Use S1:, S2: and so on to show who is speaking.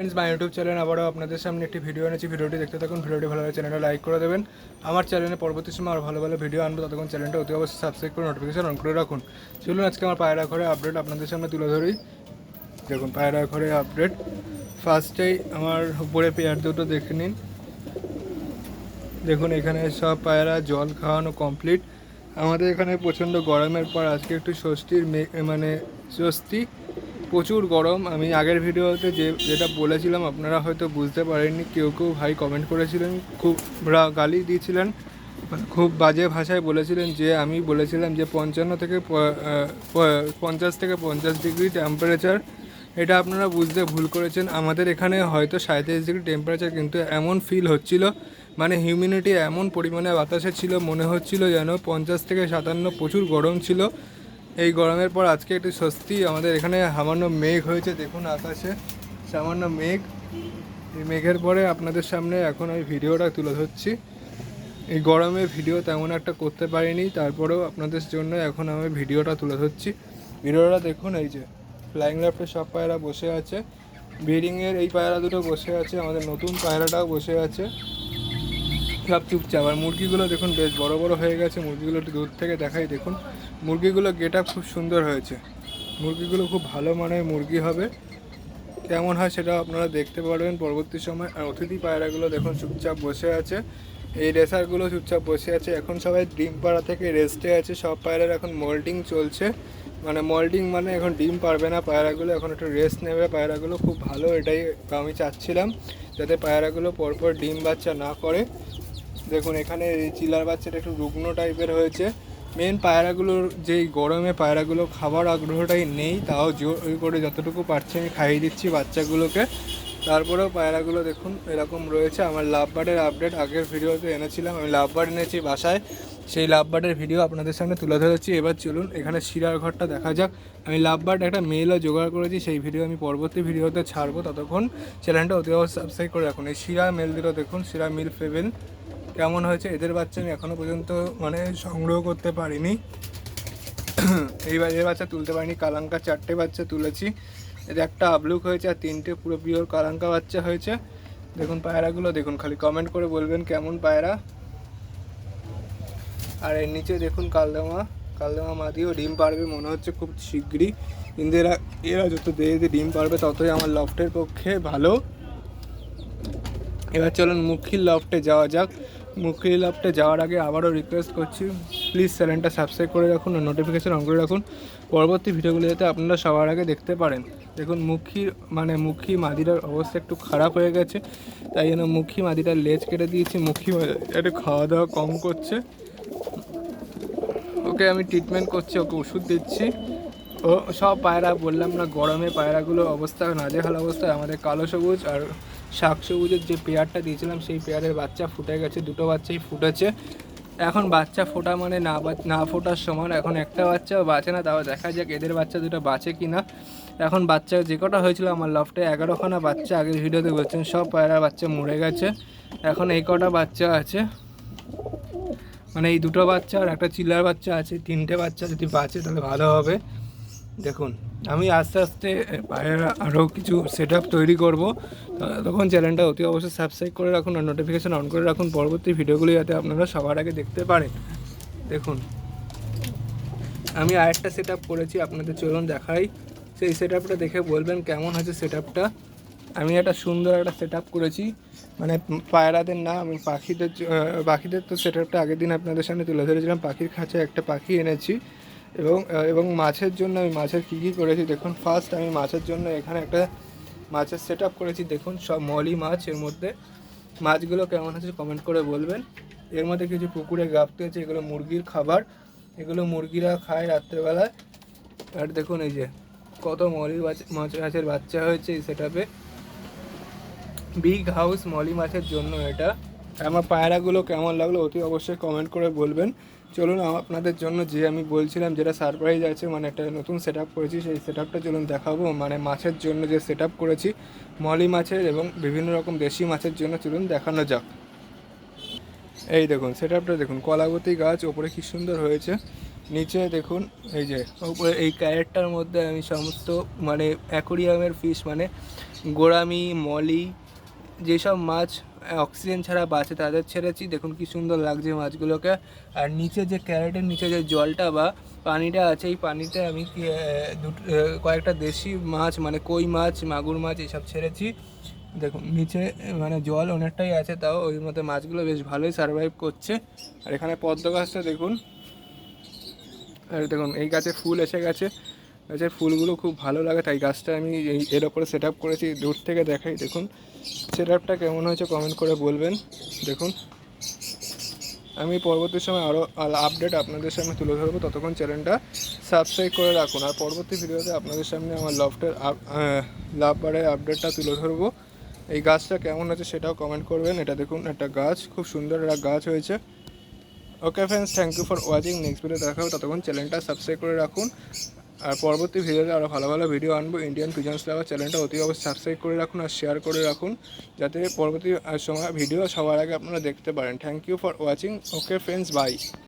S1: Friends, my YouTube channel আবারও আপনাদের সামনে একটি ভিডিও এনেছি। ভিডিওটি দেখতে থাকুন। ভিডিওটি ভালো লাগে চ্যানেলটা লাইক করে দেবেন। আমার চ্যানেলে পরবর্তী সময় আরও ভালো ভালো ভিডিও আনবো, ততক্ষণ চ্যানেলটা অতি অবশ্যই সাবস্ক্রাইব করে নোটিফিকেশন অন করে রাখুন। চলুন আজকে আমার পায়রা ঘরে আপডেট আপনাদের সামনে তুলে ধরি। দেখুন পায়রা ঘরে আপডেট। ফার্স্টেই আমার উপরে পেয়ার দুটো দেখে নিন। দেখুন এখানে সব পায়রা জল খাওয়ানো কমপ্লিট। আমাদের এখানে প্রচণ্ড গরমের পর আজকে একটু স্বস্তির স্বস্তি। প্রচুর গরম। আমি আগের ভিডিওতে যেটা বলেছিলাম আপনারা হয়তো বুঝতে পারেননি। কেউ ভাই কমেন্ট করেছিলেন, খুব গালি দিয়েছিলেন, খুব বাজে ভাষায় বলেছিলেন যে আমি বলেছিলাম যে 55 থেকে 50 ডিগ্রি টেম্পারেচার। এটা আপনারা বুঝতে ভুল করেছেন। আমাদের এখানে হয়তো 37 ডিগ্রি টেম্পারেচার, কিন্তু এমন ফিল হচ্ছিল, মানে হিউমিডিটি এমন পরিমাণে বাতাসে ছিল, মনে হচ্ছিল যেন 50 থেকে 57। প্রচুর গরম ছিল। এই গরমের পর আজকে একটু স্বস্তি। আমাদের এখানে সামান্য মেঘ হয়েছে, দেখুন আকাশে সামান্য মেঘ। এই মেঘের পরে আপনাদের সামনে এখন আমি ভিডিওটা তুলে ধরছি। এই গরমে ভিডিও তেমন একটা করতে পারিনি, তারপরেও আপনাদের জন্য এখন আমি ভিডিওটা তুলে ধরছি। ভিডিওটা দেখুন। এই যে ফ্লাইং ল্যাফটে সব পায়রা বসে আছে। ব্রিডিংয়ের এই পায়রা দুটো বসে আছে, আমাদের নতুন পায়রাটাও বসে আছে, সব চুপচাপ। আর মুরগিগুলো দেখুন বেশ বড় বড় হয়ে গেছে। মুরগিগুলো একটু দূর থেকে দেখাই। দেখুন মুরগিগুলো গেট আপ খুব সুন্দর হয়েছে। মুরগিগুলো খুব ভালো মানের মুরগি হবে। কেমন হয় সেটা আপনারা দেখতে পারবেন পরবর্তী সময়। আর অতিথি পায়রাগুলো দেখুন চুপচাপ বসে আছে। এই রেসারগুলো চুপচাপ বসে আছে। এখন সবাই ডিম পাড়া থেকে রেস্টে আছে। সব পায়রার এখন মল্টিং চলছে, মানে মল্টিং মানে এখন ডিম পারবে না পায়রাগুলো, এখন একটু রেস্ট নেবে পায়রাগুলো। খুব ভালো, এটাই আমি চাচ্ছিলাম, যাতে পায়রাগুলো পরপর ডিম বাচ্চা না করে। দেখুন এখানে এই চিলার বাচ্চাটা একটু রুগ্ন টাইপের হয়েছে। মেন পায়রাগুলোর যেই গরমে পায়রাগুলো খাবার আগ্রহটাই নেই, তাও জোর করে যতটুকু পারছি আমি খাইয়ে দিচ্ছি বাচ্চাগুলোকে। তারপরেও পায়রাগুলো দেখুন এরকম রয়েছে। আমার লাভ বার্ডের আপডেট আগের ভিডিওতে এনেছিলাম। আমি লাভ বার্ড এনেছি বাসায়, সেই লাভ বার্ডের ভিডিও আপনাদের সামনে তুলে ধরেছি। এবার চলুন এখানে শিরার ঘরটা দেখা যাক। আমি লাভ বার্ড একটা মেলও জোগাড় করেছি, সেই ভিডিও আমি পরবর্তী ভিডিওতে ছাড়বো। ততক্ষণ চ্যানেলটা অতি অবশ্যই সাবস্ক্রাইব করে রাখুন। এই শিরা মেল দুটো দেখুন, শিরা মিল ফেভেল কেমন হয়েছে। এদের বাচ্চা আমি এখনও পর্যন্ত সংগ্রহ করতে পারিনি। এইবার এর বাচ্চা তুলতে পারিনি। কালাঙ্কা 4টে বাচ্চা তুলেছি। এদের একটা আবলুক হয়েছে আর 3টে পুরো পিওর কালাঙ্কা বাচ্চা হয়েছে। দেখুন পায়রাগুলো দেখুন, খালি কমেন্ট করে বলবেন কেমন পায়রা। আর এর নিচে দেখুন কালদমা মাদিও ডিম পারবে মনে হচ্ছে খুব শীঘ্রই। কিন্তু এরা যত দেরিতে ডিম পারবে ততই আমার লফটের পক্ষে ভালো। এবার চলুন মুখির লফটে যাওয়া যাক। মুখির লফটে যাওয়ার আগে আবারও রিকোয়েস্ট করছি, প্লিজ চ্যানেলটা সাবস্ক্রাইব করে রাখুন আর নোটিফিকেশান অন করে রাখুন, পরবর্তী ভিডিওগুলো যাতে আপনারা সবার আগে দেখতে পারেন। দেখুন মুখী মাদিটার অবস্থা একটু খারাপ হয়ে গেছে, তাই জন্য মুখী মাদিটার লেজ কেটে দিয়েছি। মুখী একটু খাওয়া দাওয়া কম করছে, ওকে আমি ট্রিটমেন্ট করছি, ওকে ওষুধ দিচ্ছি। ও সব পায়রা বললাম না, গরমে পায়রাগুলোর অবস্থা নাজেহাল অবস্থায়। আমাদের কালো সবুজ আর শাক সবুজের যে পেয়ারটা দিয়েছিলাম সেই পেয়ারের বাচ্চা ফুটে গেছে, দুটো বাচ্চাই ফুটেছে। এখন বাচ্চা ফোটা মানে না ফোটার সমান। এখন একটা বাচ্চাও বাঁচে না, তাও দেখা যাক এদের বাচ্চা দুটো বাঁচে কি না। এখন বাচ্চা যে কটা হয়েছিল আমার লফটে 11খানা বাচ্চা, আগের ভিডিওতে বলছেন সব পায়রার বাচ্চা মরে গেছে। এখন এই কটা বাচ্চা আছে, মানে এই দুটো বাচ্চা আর একটা চিলার বাচ্চা আছে। 3টে বাচ্চা যদি বাঁচে তাহলে ভালো হবে। দেখুন আমি আস্তে আস্তে পায়রা আরও কিছু সেট আপ তৈরি করবো, তখন চ্যানেলটা অতি অবশ্যই সাবস্ক্রাইব করে রাখুন আর নোটিফিকেশান অন করে রাখুন, পরবর্তী ভিডিওগুলো যাতে আপনারা সবার আগে দেখতে পারেন। দেখুন আমি আরেকটা সেট আপ করেছি, আপনাদের চলুন দেখাই। সেই সেট আপটা দেখে বলবেন কেমন হয়েছে সেট আপটা। আমি একটা সুন্দর একটা সেট আপ করেছি, মানে পায়রাদের না, আমি পাখিদের তো সেট আপটা আগের দিন আপনাদের সামনে তুলে ধরেছিলাম। পাখির খাঁচায় একটা পাখি এনেছি এবং মাছের জন্য আমি মাছের কী করেছি দেখুন। ফার্স্ট আমি মাছের জন্য এখানে একটা মাছের সেট আপ করেছি। দেখুন সব মলি মাছ, এর মধ্যে মাছগুলো কেমন আছে কমেন্ট করে বলবেন। এর মধ্যে কিছু পুকুরে গাপ্তি আছে, এগুলো মুরগির খাবার, এগুলো মুরগিরা খায় রাত্রেবেলায়। আর দেখুন এই যে কত মাছের বাচ্চা হয়েছে এই সেট আপে। বিগ হাউস মলি মাছের জন্য এটা। আমার পায়রাগুলো কেমন লাগলো অতি অবশ্যই কমেন্ট করে বলবেন। চলুন আপনাদের জন্য যে আমি বলছিলাম যেটা সারপ্রাইজ আছে, মানে একটা নতুন সেট আপ করেছি, সেই সেট আপটা চলুন দেখাবো। মানে মাছের জন্য যে সেট আপ করেছি মলি মাছের এবং বিভিন্ন রকম দেশি মাছের জন্য, চলুন দেখানো যাক। এই দেখুন সেট আপটা দেখুন, কলাবতী গাছ ওপরে কী সুন্দর হয়েছে। নিচে দেখুন এই যে উপরে এই ক্যারেটটার মধ্যে আমি সমস্ত মানে অ্যাকোরিয়ামের ফিশ মানে গোরামি, মলি, যেসব মাছ অক্সিজেন ছাড়া বাঁচে তাদের ছেড়েছি। দেখুন কি সুন্দর লাগছে মাছগুলোকে। আর নিচে যে ক্যারেটের নিচে যে জলটা বা পানিটা আছে, এই পানিতে আমি কয়েকটা দেশি মাছ মানে কই মাছ, মাগুর মাছ এসব ছেড়েছি। দেখুন নিচে মানে জল অনেকটাই আছে, তাও ওই মধ্যে মাছগুলো বেশ ভালোই সারভাইভ করছে। আর এখানে পদ্ম গাছটা দেখুন, আর দেখুন এই গাছে ফুল এসে গেছে। গাছের ফুলগুলো খুব ভালো লাগে, তাই গাছটা আমি এর ওপরে সেট আপ করেছি। দূর থেকে দেখাই, দেখুন সেট আপটা কেমন হয়েছে কমেন্ট করে বলবেন। দেখুন আমি পরবর্তী সময় আরও আপডেট আপনাদের সামনে তুলে ধরবো, ততক্ষণ চ্যানেলটা সাবস্ক্রাইব করে রাখুন। আর পরবর্তী ভিডিওতে আপনাদের সামনে আমার লাভ বারের আপডেটটা তুলে ধরবো। এই গাছটা কেমন আছে সেটাও কমেন্ট করবেন। এটা দেখুন একটা গাছ, খুব সুন্দর একটা গাছ হয়েছে। Okay friends, thank you for watching. Next video দেখা হবে, ততক্ষণ চ্যানেলটা সাবস্ক্রাইব করে রাখুন। আর পরবর্তী ভিডিওতে আরও ভালো ভালো ভিডিও আনবো। ইন্ডিয়ান পিজন্স লাভার চ্যানেলটা অতি অবশ্যই সাবস্ক্রাইব করে রাখুন আর শেয়ার করে রাখুন, যাতে পরবর্তী সময় ভিডিও সবার আগে আপনারা দেখতে পারেন। Thank you for watching. Okay friends, by.